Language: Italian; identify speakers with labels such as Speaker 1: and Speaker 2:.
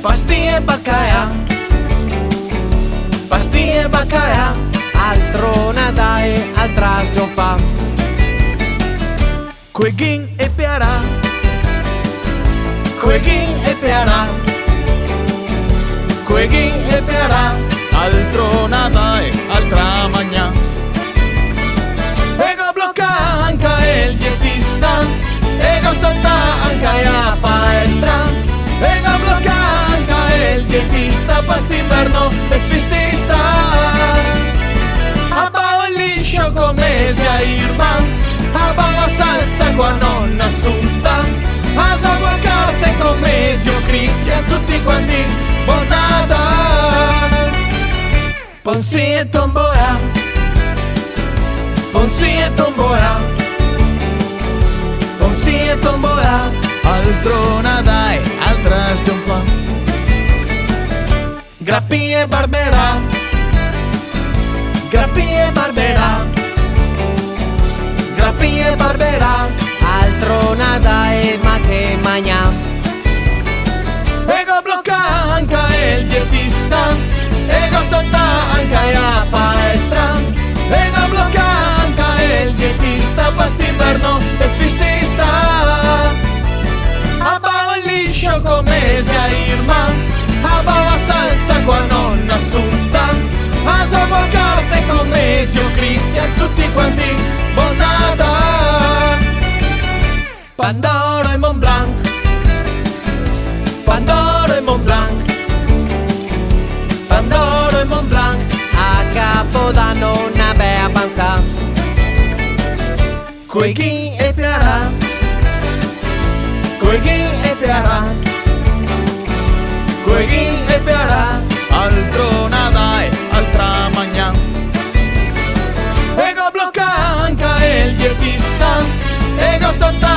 Speaker 1: pastiglie baccaia, altro nadai, altra sgiofa. Queghin e piara, queghin e piara, queghin e piara, altro nadai, altra magna. Ego blocca anche il dietista, ego salta anche la palestra. Ego blocca anche il dietista, past'inverno e festista. Abbao il liscio come sia Irma, abbao la salsa qua non assunta. Asagua carte come zio Cristian, tutti quanti buonada. Ponzi e tombola, ponzi e tombola, ponzi e tombola, altro nadai, altra sgiofa. Grappi e barbera, grappi e barbera, grappi e barbera, altro nadai, ma che magna. Ego blocca anche il dietista, ego salta anche la palestra. Ego blocca anche il dietista, past'inverno e festista. Abbao il liscio come sia Irma, abbao la salsa qua non assunta. Asagua carte come zio Cristian, tutti quanti buonada. Pandoro e Mont Blanc, Pandoro e Mont Blanc, Pandoro e Mont Blanc, a Capodanno una bella panza. Queghin e piara, queghin e piara, queghin e piara, altro nadai, altra magna. Ego blocca anche il dietista, ego sotto